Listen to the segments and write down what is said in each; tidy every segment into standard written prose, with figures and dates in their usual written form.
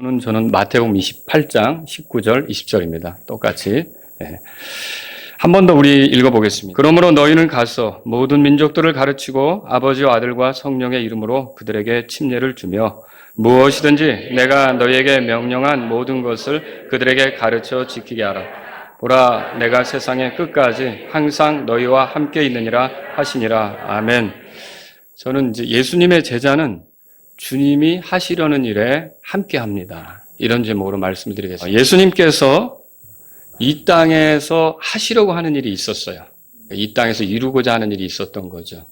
저는 마태복음 28장 19절 20절입니다. 똑같이. 한 번 더 우리 읽어보겠습니다. 그러므로 너희는 가서 모든 민족들을 가르치고 아버지와 아들과 성령의 이름으로 그들에게 침례를 주며 무엇이든지 내가 너희에게 명령한 모든 것을 그들에게 가르쳐 지키게 하라. 보라, 내가 세상의 끝까지 항상 너희와 함께 있느니라 하시니라. 아멘. 저는 이제 예수님의 제자는 주님이 하시려는 일에 함께 합니다. 이런 제목으로 말씀을 드리겠습니다. 예수님께서 이 땅에서 하시려고 하는 일이 있었어요. 이 땅에서 이루고자 하는 일이 있었던 거죠.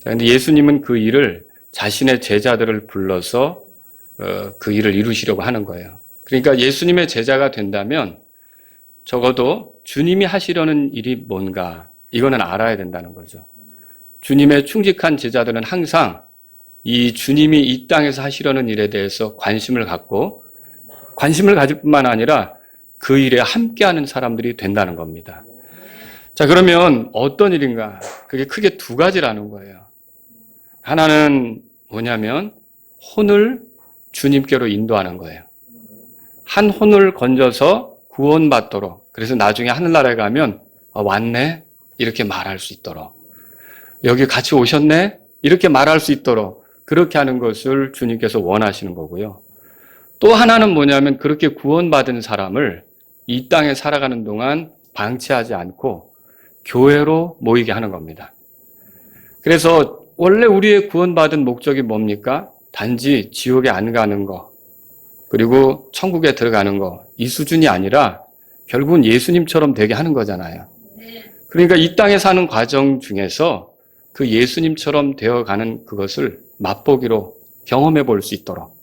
그런데 예수님은 그 일을 자신의 제자들을 불러서 그 일을 이루시려고 하는 거예요. 그러니까 예수님의 제자가 된다면 적어도 주님이 하시려는 일이 뭔가 이거는 알아야 된다는 거죠. 주님의 충직한 제자들은 항상 이 주님이 이 땅에서 하시려는 일에 대해서 관심을 갖고 관심을 가질 뿐만 아니라 그 일에 함께하는 사람들이 된다는 겁니다. 자, 그러면 어떤 일인가? 그게 크게 두 가지라는 거예요. 하나는 뭐냐면 혼을 주님께로 인도하는 거예요. 한 혼을 건져서 구원받도록, 그래서 나중에 하늘나라에 가면 왔네? 이렇게 말할 수 있도록, 여기 같이 오셨네? 이렇게 말할 수 있도록 그렇게 하는 것을 주님께서 원하시는 거고요. 또 하나는 뭐냐면 그렇게 구원받은 사람을 이 땅에 살아가는 동안 방치하지 않고 교회로 모이게 하는 겁니다. 그래서 원래 우리의 구원받은 목적이 뭡니까? 단지 지옥에 안 가는 거, 그리고 천국에 들어가는 거, 이 수준이 아니라 결국은 예수님처럼 되게 하는 거잖아요. 그러니까 이 땅에 사는 과정 중에서 그 예수님처럼 되어가는 그것을 맛보기로 경험해 볼 수 있도록,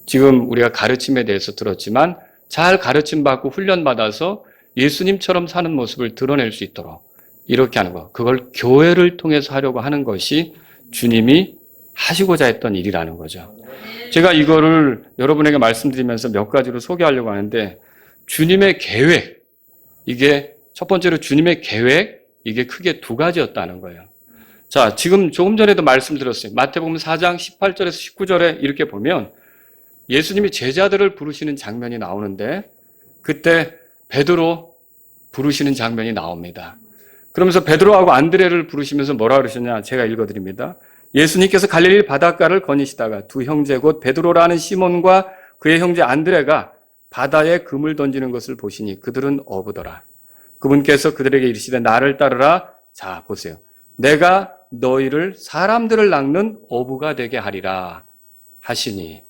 지금 우리가 가르침에 대해서 들었지만 잘 가르침받고 훈련받아서 예수님처럼 사는 모습을 드러낼 수 있도록 이렇게 하는 거, 그걸 교회를 통해서 하려고 하는 것이 주님이 하시고자 했던 일이라는 거죠. 제가 이거를 여러분에게 말씀드리면서 몇 가지로 소개하려고 하는데, 주님의 계획, 이게 첫 번째로 주님의 계획, 이게 크게 두 가지였다는 거예요. 자, 지금 조금 전에도 말씀드렸어요. 마태복음 4장 18절에서 19절에 이렇게 보면 예수님이 제자들을 부르시는 장면이 나오는데, 그때 베드로 부르시는 장면이 나옵니다. 그러면서 베드로하고 안드레를 부르시면서 뭐라 그러셨냐? 제가 읽어드립니다. 예수님께서 갈릴리 바닷가를 거니시다가 두 형제 곧 베드로라는 시몬과 그의 형제 안드레가 바다에 금을 던지는 것을 보시니 그들은 어부더라. 그분께서 그들에게 이르시되 나를 따르라. 자, 보세요. 내가 너희를 사람들을 낚는 어부가 되게 하리라 하시니.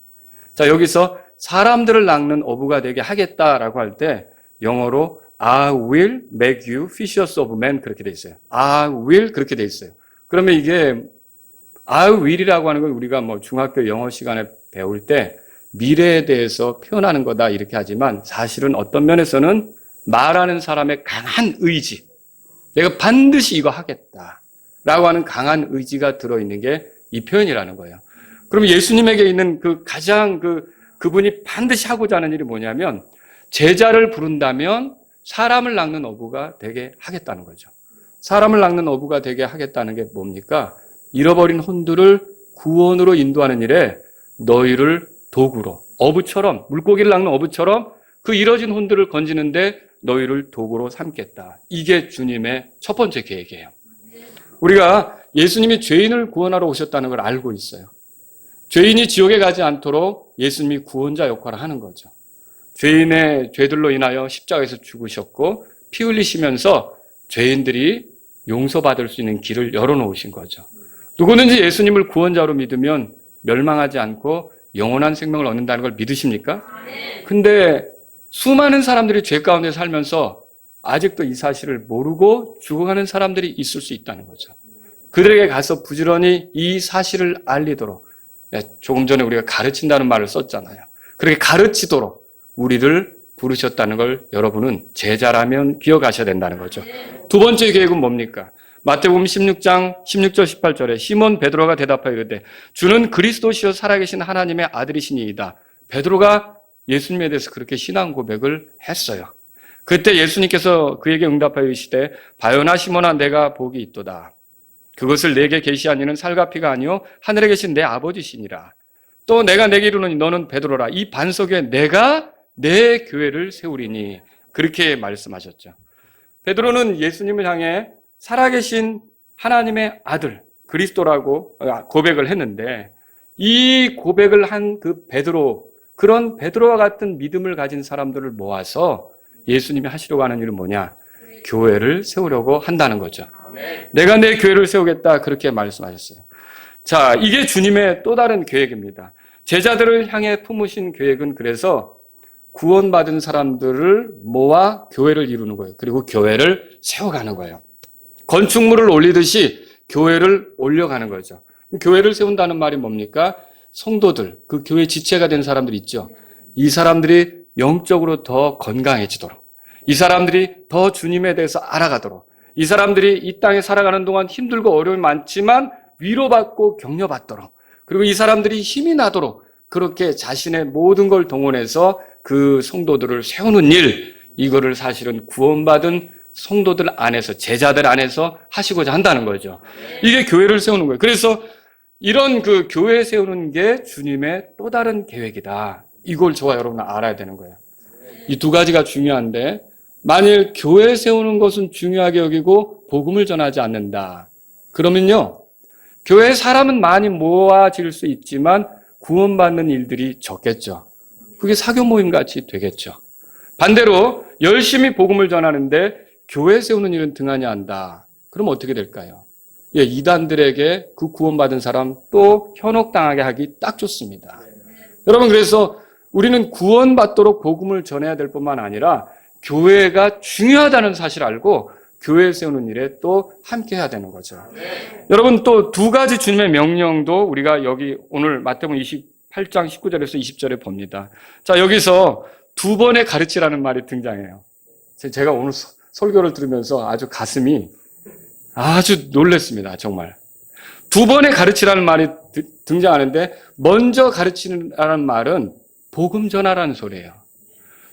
자, 여기서 사람들을 낚는 어부가 되게 하겠다라고 할 때 영어로 I will make you fishers of men 그렇게 돼 있어요. I will 그렇게 돼 있어요. 그러면 이게 I will이라고 하는 건 우리가 뭐 중학교 영어 시간에 배울 때 미래에 대해서 표현하는 거다 이렇게 하지만, 사실은 어떤 면에서는 말하는 사람의 강한 의지, 내가 반드시 이거 하겠다라고 하는 강한 의지가 들어있는 게 이 표현이라는 거예요. 그럼 예수님에게 있는 그 가장 그분이 반드시 하고자 하는 일이 뭐냐면, 제자를 부른다면 사람을 낚는 어부가 되게 하겠다는 거죠. 사람을 낚는 어부가 되게 하겠다는 게 뭡니까? 잃어버린 혼들을 구원으로 인도하는 일에 너희를 도구로, 어부처럼, 물고기를 낚는 어부처럼 그 잃어진 혼들을 건지는데 너희를 도구로 삼겠다. 이게 주님의 첫 번째 계획이에요. 우리가 예수님이 죄인을 구원하러 오셨다는 걸 알고 있어요. 죄인이 지옥에 가지 않도록 예수님이 구원자 역할을 하는 거죠. 죄인의 죄들로 인하여 십자가에서 죽으셨고 피 흘리시면서 죄인들이 용서받을 수 있는 길을 열어놓으신 거죠. 누구든지 예수님을 구원자로 믿으면 멸망하지 않고 영원한 생명을 얻는다는 걸 믿으십니까? 근데 수많은 사람들이 죄 가운데 살면서 아직도 이 사실을 모르고 죽어가는 사람들이 있을 수 있다는 거죠. 그들에게 가서 부지런히 이 사실을 알리도록, 조금 전에 우리가 가르친다는 말을 썼잖아요. 그렇게 가르치도록 우리를 부르셨다는 걸 여러분은 제자라면 기억하셔야 된다는 거죠. 두 번째 계획은 뭡니까? 마태복음 16장 16절 18절에 시몬 베드로가 대답하여 이르되 주는 그리스도시요 살아계신 하나님의 아들이시니이다. 베드로가 예수님에 대해서 그렇게 신앙 고백을 했어요. 그때 예수님께서 그에게 응답하여 이르시되 바요나 시몬아 내가 복이 있도다. 그것을 내게 계시한 이는 살과 피가 아니요 하늘에 계신 내 아버지시니라. 또 내가 내게 이르노니 너는 베드로라. 이 반석 위에 내가 내 교회를 세우리니. 그렇게 말씀하셨죠. 베드로는 예수님을 향해 살아계신 하나님의 아들 그리스도라고 고백을 했는데, 이 고백을 한 그 베드로, 그런 베드로와 같은 믿음을 가진 사람들을 모아서 예수님이 하시려고 하는 일은 뭐냐? 교회를 세우려고 한다는 거죠. 내가 내 교회를 세우겠다, 그렇게 말씀하셨어요. 자, 이게 주님의 또 다른 계획입니다. 제자들을 향해 품으신 계획은 그래서 구원받은 사람들을 모아 교회를 이루는 거예요. 그리고 교회를 세워가는 거예요. 건축물을 올리듯이 교회를 올려가는 거죠. 교회를 세운다는 말이 뭡니까? 성도들, 그 교회 지체가 된 사람들 있죠. 이 사람들이 영적으로 더 건강해지도록, 이 사람들이 더 주님에 대해서 알아가도록, 이 사람들이 이 땅에 살아가는 동안 힘들고 어려움이 많지만 위로받고 격려받도록, 그리고 이 사람들이 힘이 나도록 그렇게 자신의 모든 걸 동원해서 그 성도들을 세우는 일, 이거를 사실은 구원받은 성도들 안에서, 제자들 안에서 하시고자 한다는 거죠. 이게 교회를 세우는 거예요. 그래서 이런 그 교회 세우는 게 주님의 또 다른 계획이다. 이걸 저와 여러분은 알아야 되는 거예요. 이 두 가지가 중요한데, 만일 교회 세우는 것은 중요하게 여기고 복음을 전하지 않는다, 그러면요, 교회에 사람은 많이 모아질 수 있지만 구원받는 일들이 적겠죠. 그게 사교 모임 같이 되겠죠. 반대로 열심히 복음을 전하는데 교회 세우는 일은 등한히 한다. 그럼 어떻게 될까요? 예, 이단들에게 그 구원받은 사람 또 현혹당하게 하기 딱 좋습니다. 여러분, 그래서 우리는 구원받도록 복음을 전해야 될 뿐만 아니라 교회가 중요하다는 사실을 알고 교회 세우는 일에 또 함께 해야 되는 거죠. 여러분, 또 두 가지 주님의 명령도 우리가 여기 오늘 마태복음 28장 19절에서 20절에 봅니다. 자, 여기서 두 번의 가르치라는 말이 등장해요. 제가 오늘 설교를 들으면서 아주 가슴이 아주 놀랐습니다. 정말. 두 번의 가르치라는 말이 등장하는데, 먼저 가르치라는 말은 복음 전하라는 소리예요.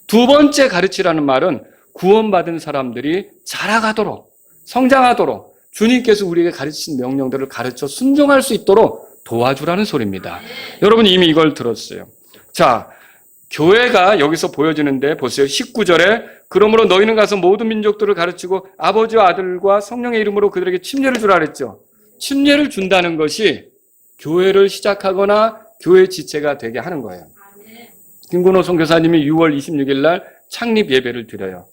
두 번째 가르치라는 말은 구원받은 사람들이 자라가도록, 성장하도록 주님께서 우리에게 가르친 명령들을 가르쳐 순종할 수 있도록 도와주라는 소리입니다. 여러분 이미 이걸 들었어요. 자, 교회가 여기서 보여지는데 보세요. 19절에 그러므로 너희는 가서 모든 민족들을 가르치고 아버지와 아들과 성령의 이름으로 그들에게 침례를 주라 그랬죠. 침례를 준다는 것이 교회를 시작하거나 교회 지체가 되게 하는 거예요. 김근호 선교사님이 6월 26일 날 창립 예배를 드려요.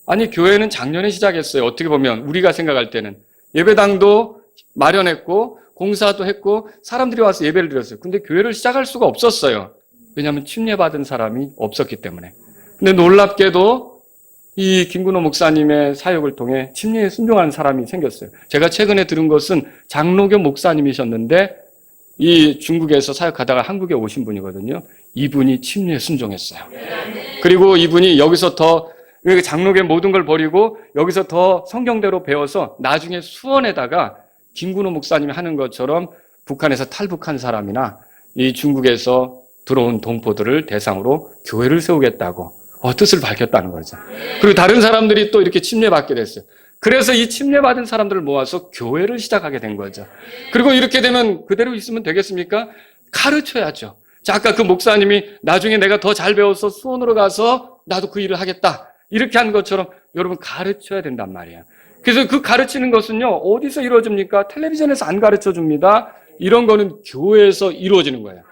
아니, 교회는 작년에 시작했어요. 어떻게 보면 우리가 생각할 때는 예배당도 마련했고 공사도 했고 사람들이 와서 예배를 드렸어요. 근데 교회를 시작할 수가 없었어요. 왜냐하면 침례받은 사람이 없었기 때문에. 근데 놀랍게도 이 김근호 목사님의 사역을 통해 침례에 순종하는 사람이 생겼어요. 제가 최근에 들은 것은 장로교 목사님이셨는데 이 중국에서 사역하다가 한국에 오신 분이거든요. 이분이 침례에 순종했어요. 그리고 이분이 여기서 더 장로교의 모든 걸 버리고 여기서 더 성경대로 배워서 나중에 수원에다가 김근호 목사님이 하는 것처럼 북한에서 탈북한 사람이나 이 중국에서 들어온 동포들을 대상으로 교회를 세우겠다고 뜻을 밝혔다는 거죠. 그리고 다른 사람들이 또 이렇게 침례받게 됐어요. 그래서 이 침례받은 사람들을 모아서 교회를 시작하게 된 거죠. 그리고 이렇게 되면 그대로 있으면 되겠습니까? 가르쳐야죠. 자, 아까 그 목사님이 나중에 내가 더 잘 배워서 수원으로 가서 나도 그 일을 하겠다, 이렇게 한 것처럼 여러분 가르쳐야 된단 말이에요. 그래서 그 가르치는 것은요, 어디서 이루어집니까? 텔레비전에서 안 가르쳐 줍니다. 이런 거는 교회에서 이루어지는 거예요.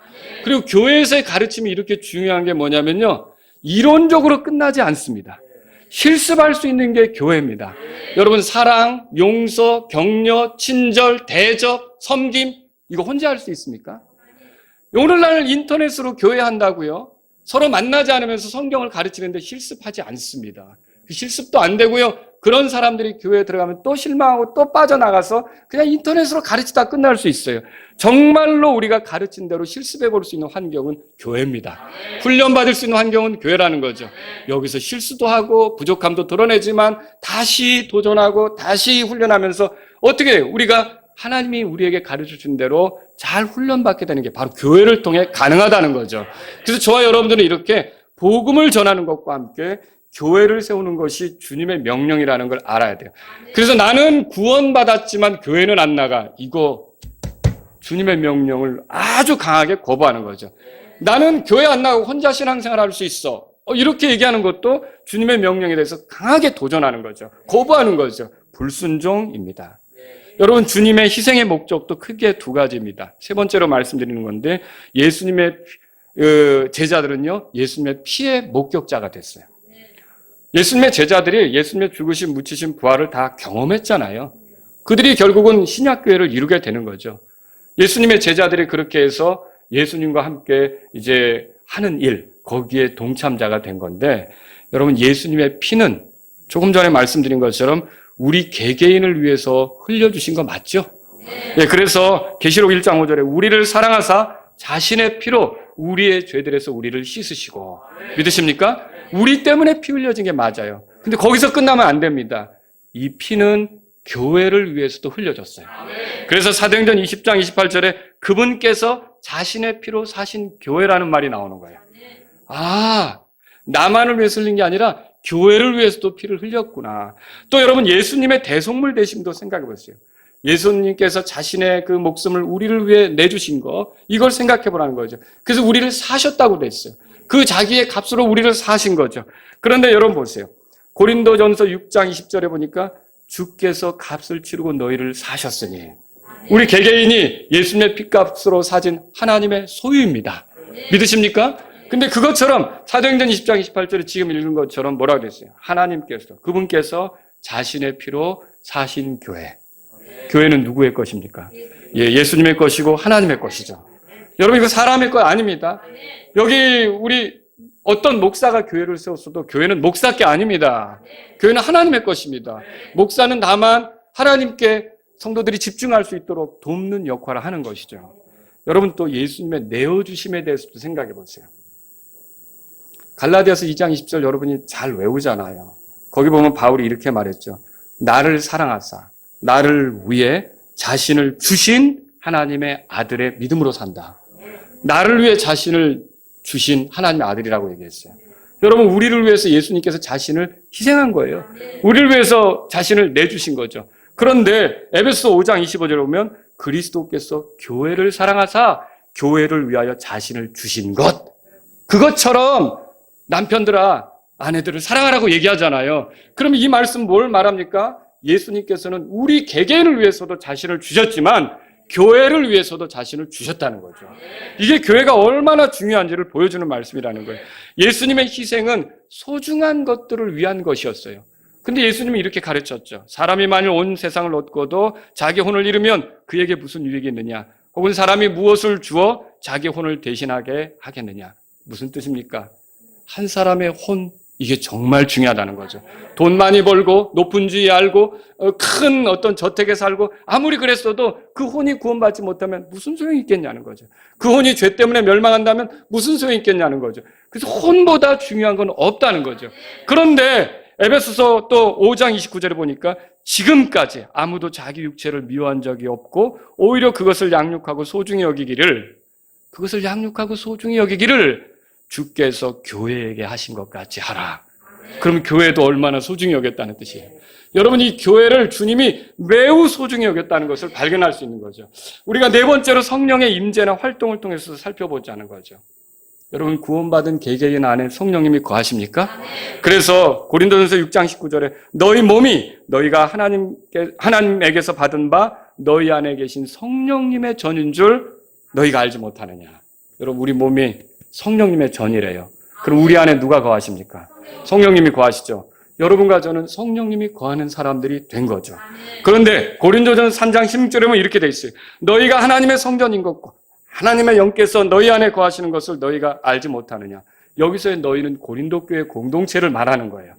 그리고 교회에서의 가르침이 이렇게 중요한 게 뭐냐면요, 이론적으로 끝나지 않습니다. 실습할 수 있는 게 교회입니다. 여러분, 사랑, 용서, 격려, 친절, 대접, 섬김, 이거 혼자 할 수 있습니까? 오늘날 인터넷으로 교회 한다고요? 서로 만나지 않으면서 성경을 가르치는데 실습하지 않습니다. 그 실습도 안 되고요. 그런 사람들이 교회에 들어가면 또 실망하고 또 빠져나가서 그냥 인터넷으로 가르치다 끝날 수 있어요. 정말로 우리가 가르친 대로 실습해 볼 수 있는 환경은 교회입니다. 훈련받을 수 있는 환경은 교회라는 거죠. 여기서 실수도 하고 부족함도 드러내지만 다시 도전하고 다시 훈련하면서 어떻게 우리가 하나님이 우리에게 가르쳐준 대로 잘 훈련받게 되는 게 바로 교회를 통해 가능하다는 거죠. 그래서 저와 여러분들은 이렇게 복음을 전하는 것과 함께 교회를 세우는 것이 주님의 명령이라는 걸 알아야 돼요. 그래서 나는 구원받았지만 교회는 안 나가, 이거 주님의 명령을 아주 강하게 거부하는 거죠. 나는 교회 안 나가고 혼자 신앙생활 할 수 있어. 이렇게 얘기하는 것도 주님의 명령에 대해서 강하게 도전하는 거죠. 거부하는 거죠. 불순종입니다. 여러분, 주님의 희생의 목적도 크게 두 가지입니다. 세 번째로 말씀드리는 건데, 예수님의 제자들은요, 예수님의 피의 목격자가 됐어요. 예수님의 제자들이 예수님의 죽으심, 묻히심, 부활을 다 경험했잖아요. 그들이 결국은 신약교회를 이루게 되는 거죠. 예수님의 제자들이 그렇게 해서 예수님과 함께 이제 하는 일, 거기에 동참자가 된 건데, 여러분, 예수님의 피는 조금 전에 말씀드린 것처럼 우리 개개인을 위해서 흘려주신 거 맞죠? 네, 그래서 계시록 1장 5절에 우리를 사랑하사 자신의 피로 우리의 죄들에서 우리를 씻으시고, 믿으십니까? 우리 때문에 피 흘려진 게 맞아요. 근데 거기서 끝나면 안 됩니다. 이 피는 교회를 위해서도 흘려졌어요. 그래서 사도행전 20장 28절에 그분께서 자신의 피로 사신 교회라는 말이 나오는 거예요. 아, 나만을 위해서 흘린 게 아니라 교회를 위해서도 피를 흘렸구나. 또 여러분, 예수님의 대속물 되심도 생각해 보세요. 예수님께서 자신의 그 목숨을 우리를 위해 내주신 거, 이걸 생각해 보라는 거죠. 그래서 우리를 사셨다고 됐어요. 그 자기의 값으로 우리를 사신 거죠. 그런데 여러분 보세요. 고린도전서 6장 20절에 보니까 주께서 값을 치르고 너희를 사셨으니, 우리 개개인이 예수님의 피값으로 사진 하나님의 소유입니다. 믿으십니까? 근데 그것처럼 사도행전 20장 28절에 지금 읽은 것처럼 뭐라고 됐어요? 하나님께서, 그분께서 자신의 피로 사신 교회. 교회는 누구의 것입니까? 예수님의 것이고 하나님의 것이죠. 여러분, 이거 사람의 것 아닙니다. 여기 우리 어떤 목사가 교회를 세웠어도 교회는 목사께 아닙니다. 교회는 하나님의 것입니다. 목사는 다만 하나님께 성도들이 집중할 수 있도록 돕는 역할을 하는 것이죠. 여러분, 또 예수님의 내어주심에 대해서도 생각해 보세요. 갈라디아서 2장 20절 여러분이 잘 외우잖아요. 거기 보면 바울이 이렇게 말했죠. 나를 사랑하사 나를 위해 자신을 주신 하나님의 아들의 믿음으로 산다. 나를 위해 자신을 주신 하나님의 아들이라고 얘기했어요. 여러분, 우리를 위해서 예수님께서 자신을 희생한 거예요. 우리를 위해서 자신을 내주신 거죠. 그런데 에베소 5장 25절에 보면 그리스도께서 교회를 사랑하사 교회를 위하여 자신을 주신 것, 그것처럼 남편들아 아내들을 사랑하라고 얘기하잖아요. 그러면 이 말씀 뭘 말합니까? 예수님께서는 우리 개개인을 위해서도 자신을 주셨지만 교회를 위해서도 자신을 주셨다는 거죠. 이게 교회가 얼마나 중요한지를 보여주는 말씀이라는 거예요. 예수님의 희생은 소중한 것들을 위한 것이었어요. 근데 예수님이 이렇게 가르쳤죠. 사람이 만일 온 세상을 얻고도 자기 혼을 잃으면 그에게 무슨 유익이 있느냐? 혹은 사람이 무엇을 주어 자기 혼을 대신하게 하겠느냐? 무슨 뜻입니까? 한 사람의 혼, 이게 정말 중요하다는 거죠. 돈 많이 벌고 높은 지위 알고 큰 어떤 저택에 살고 아무리 그랬어도 그 혼이 구원받지 못하면 무슨 소용이 있겠냐는 거죠. 그 혼이 죄 때문에 멸망한다면 무슨 소용이 있겠냐는 거죠. 그래서 혼보다 중요한 건 없다는 거죠. 그런데 에베소서 또 5장 29절에 보니까 지금까지 아무도 자기 육체를 미워한 적이 없고 오히려 그것을 양육하고 소중히 여기기를 주께서 교회에게 하신 것 같이 하라. 그럼 교회도 얼마나 소중히 여겼다는 뜻이에요. 여러분, 이 교회를 주님이 매우 소중히 여겼다는 것을 발견할 수 있는 거죠. 우리가 네 번째로 성령의 임재나 활동을 통해서 살펴보자는 거죠. 여러분, 구원받은 개개인 안에 성령님이 거하십니까? 그래서 고린도전서 6장 19절에 너희 몸이 너희가 하나님에게서 받은 바 너희 안에 계신 성령님의 전인 줄 너희가 알지 못하느냐. 여러분, 우리 몸이 성령님의 전이래요. 그럼 우리 안에 누가 거하십니까? 성령님이 거하시죠. 여러분과 저는 성령님이 거하는 사람들이 된 거죠. 그런데 고린도전서 3장 16절에 보면 이렇게 돼 있어요. 너희가 하나님의 성전인 것과 하나님의 영께서 너희 안에 거하시는 것을 너희가 알지 못하느냐. 여기서의 너희는 고린도 교회 공동체를 말하는 거예요.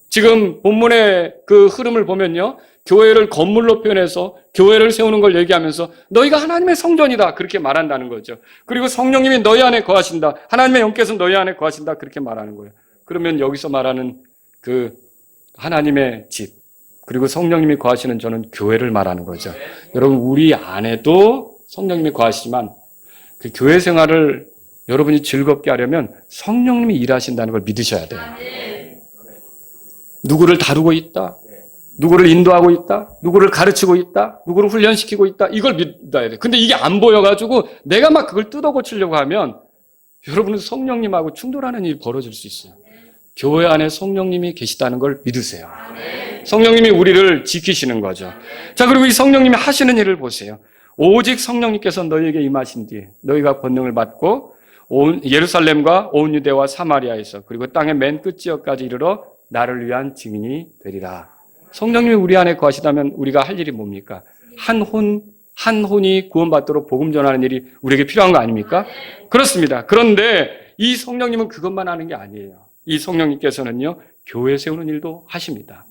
지금 본문의 그 흐름을 보면요, 교회를 건물로 표현해서 교회를 세우는 걸 얘기하면서 너희가 하나님의 성전이다 그렇게 말한다는 거죠. 그리고 성령님이 너희 안에 거하신다, 하나님의 영께서 너희 안에 거하신다 그렇게 말하는 거예요. 그러면 여기서 말하는 그 하나님의 집 그리고 성령님이 거하시는 저는 교회를 말하는 거죠. 여러분, 우리 안에도 성령님이 거하시지만 그 교회 생활을 여러분이 즐겁게 하려면 성령님이 일하신다는 걸 믿으셔야 돼요. 누구를 다루고 있다? 누구를 인도하고 있다, 누구를 가르치고 있다, 누구를 훈련시키고 있다, 이걸 믿어야 돼. 근데 이게 안 보여가지고 내가 막 그걸 뜯어 고치려고 하면 여러분은 성령님하고 충돌하는 일이 벌어질 수 있어요. 교회 안에 성령님이 계시다는 걸 믿으세요. 성령님이 우리를 지키시는 거죠. 자, 그리고 이 성령님이 하시는 일을 보세요. 오직 성령님께서 너희에게 임하신 뒤에 너희가 권능을 받고 온 예루살렘과 온 유대와 사마리아에서 그리고 땅의 맨 끝지역까지 이르러 나를 위한 증인이 되리라. 성령님이 우리 안에 거하시다면 우리가 할 일이 뭡니까? 한 혼이 구원받도록 복음 전하는 일이 우리에게 필요한 거 아닙니까? 그렇습니다. 그런데 이 성령님은 그것만 하는 게 아니에요. 이 성령님께서는요, 교회 세우는 일도 하십니다.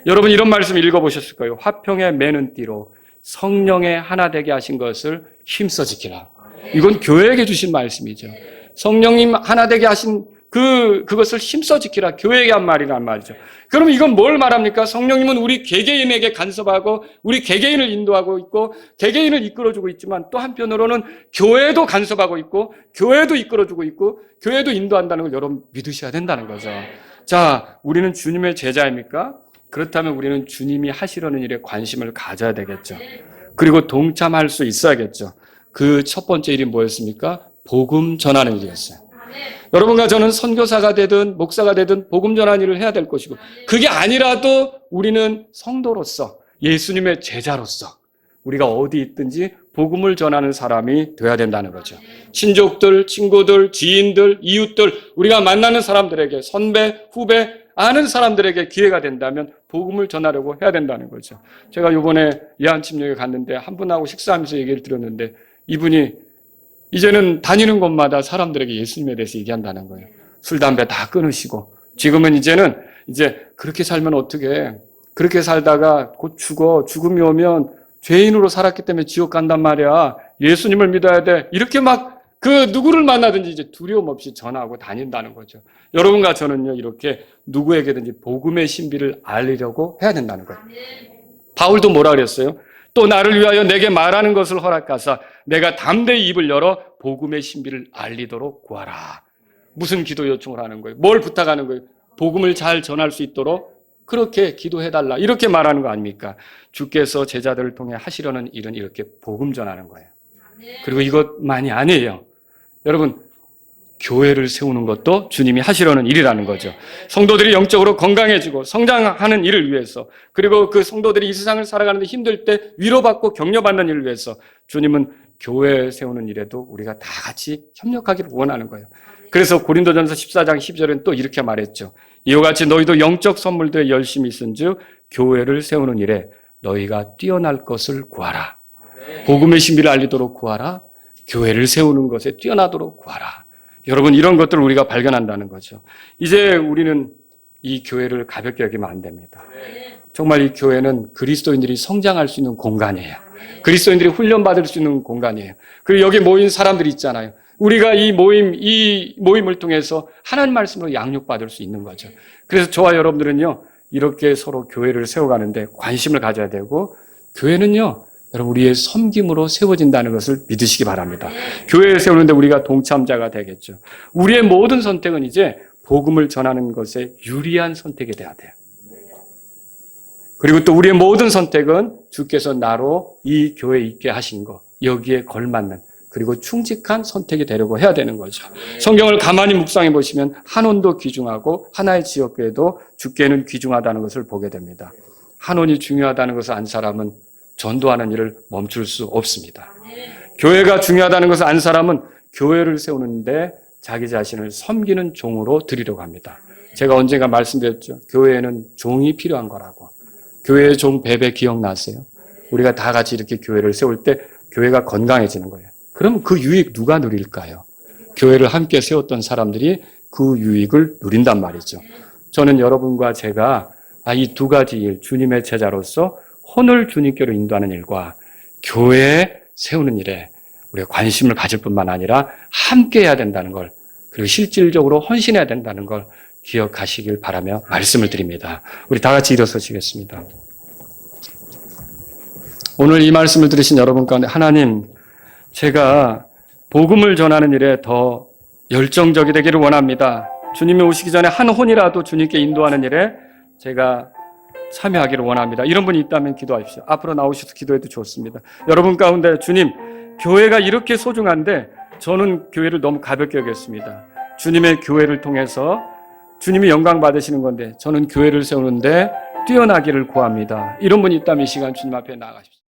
여러분 이런 말씀 읽어보셨을 거예요. 화평의 매는 띠로 성령의 하나 되게 하신 것을 힘써 지키라. 이건 교회에게 주신 말씀이죠. 성령님 하나 되게 하신 그것을 힘써 지키라. 교회에게 한 말이란 말이죠. 그럼 이건 뭘 말합니까? 성령님은 우리 개개인에게 간섭하고 우리 개개인을 인도하고 있고 개개인을 이끌어주고 있지만 또 한편으로는 교회도 간섭하고 있고 교회도 이끌어주고 있고 교회도 인도한다는 걸 여러분 믿으셔야 된다는 거죠. 자, 우리는 주님의 제자입니까? 그렇다면 우리는 주님이 하시려는 일에 관심을 가져야 되겠죠. 그리고 동참할 수 있어야겠죠. 그 첫 번째 일이 뭐였습니까? 복음 전하는 일이었어요. 여러분과 저는 선교사가 되든 목사가 되든 복음 전하는 일을 해야 될 것이고 그게 아니라도 우리는 성도로서 예수님의 제자로서 우리가 어디 있든지 복음을 전하는 사람이 되어야 된다는 거죠. 친족들, 친구들, 지인들, 이웃들 우리가 만나는 사람들에게 선배, 후배, 아는 사람들에게 기회가 된다면 복음을 전하려고 해야 된다는 거죠. 제가 이번에 예한침략에 갔는데 한 분하고 식사하면서 얘기를 들었는데 이분이 이제는 다니는 곳마다 사람들에게 예수님에 대해서 얘기한다는 거예요. 술, 담배 다 끊으시고 지금은 이제는 그렇게 살면 어떻게 그렇게 살다가 곧 죽음이 오면 죄인으로 살았기 때문에 지옥 간단 말이야. 예수님을 믿어야 돼. 이렇게 막 그 누구를 만나든지 이제 두려움 없이 전하고 다닌다는 거죠. 여러분과 저는요 이렇게 누구에게든지 복음의 신비를 알리려고 해야 된다는 거예요. 바울도 뭐라 그랬어요? 또 나를 위하여 내게 말하는 것을 허락하사 내가 담대히 입을 열어 복음의 신비를 알리도록 구하라. 무슨 기도 요청을 하는 거예요? 뭘 부탁하는 거예요? 복음을 잘 전할 수 있도록 그렇게 기도해달라. 이렇게 말하는 거 아닙니까? 주께서 제자들을 통해 하시려는 일은 이렇게 복음 전하는 거예요. 그리고 이것만이 아니에요. 여러분, 교회를 세우는 것도 주님이 하시려는 일이라는 거죠. 성도들이 영적으로 건강해지고 성장하는 일을 위해서 그리고 그 성도들이 이 세상을 살아가는데 힘들 때 위로받고 격려받는 일을 위해서 주님은 교회 세우는 일에도 우리가 다 같이 협력하기를 원하는 거예요. 그래서 고린도전서 14장 10절은 또 이렇게 말했죠. 이와 같이 너희도 영적 선물들에 열심히 있은즉 교회를 세우는 일에 너희가 뛰어날 것을 구하라. 복음의 신비를 알리도록 구하라. 교회를 세우는 것에 뛰어나도록 구하라. 여러분 이런 것들을 우리가 발견한다는 거죠. 이제 우리는 이 교회를 가볍게 여기면 안 됩니다. 정말 이 교회는 그리스도인들이 성장할 수 있는 공간이에요. 그리스도인들이 훈련받을 수 있는 공간이에요. 그리고 여기 모인 사람들이 있잖아요. 우리가 이 모임을 통해서 하나님 말씀으로 양육받을 수 있는 거죠. 그래서 저와 여러분들은요, 이렇게 서로 교회를 세워가는데 관심을 가져야 되고, 교회는요, 여러분 우리의 섬김으로 세워진다는 것을 믿으시기 바랍니다. 교회를 세우는데 우리가 동참자가 되겠죠. 우리의 모든 선택은 이제 복음을 전하는 것에 유리한 선택이 돼야 돼요. 그리고 또 우리의 모든 선택은 주께서 나로 이 교회에 있게 하신 것, 여기에 걸맞는 그리고 충직한 선택이 되려고 해야 되는 거죠. 성경을 가만히 묵상해 보시면 한혼도 귀중하고 하나의 지역교회도 주께는 귀중하다는 것을 보게 됩니다. 한혼이 중요하다는 것을 안 사람은 전도하는 일을 멈출 수 없습니다. 교회가 중요하다는 것을 안 사람은 교회를 세우는데 자기 자신을 섬기는 종으로 드리려고 합니다. 제가 언젠가 말씀드렸죠. 교회에는 종이 필요한 거라고. 교회의 종 베베 기억나세요? 우리가 다 같이 이렇게 교회를 세울 때 교회가 건강해지는 거예요. 그럼 그 유익 누가 누릴까요? 교회를 함께 세웠던 사람들이 그 유익을 누린단 말이죠. 저는 여러분과 제가 이 두 가지 일, 주님의 제자로서 혼을 주님께로 인도하는 일과 교회에 세우는 일에 우리가 관심을 가질 뿐만 아니라 함께 해야 된다는 걸, 그리고 실질적으로 헌신해야 된다는 걸 기억하시길 바라며 말씀을 드립니다. 우리 다 같이 일어서시겠습니다. 오늘 이 말씀을 들으신 여러분 가운데 하나님, 제가 복음을 전하는 일에 더 열정적이 되기를 원합니다. 주님이 오시기 전에 한 혼이라도 주님께 인도하는 일에 제가 참여하기를 원합니다. 이런 분이 있다면 기도하십시오. 앞으로 나오셔서 기도해도 좋습니다. 여러분 가운데 주님, 교회가 이렇게 소중한데 저는 교회를 너무 가볍게 여겼습니다. 주님의 교회를 통해서 주님이 영광 받으시는 건데 저는 교회를 세우는데 뛰어나기를 구합니다. 이런 분이 있다면 이 시간 주님 앞에 나아가십시오.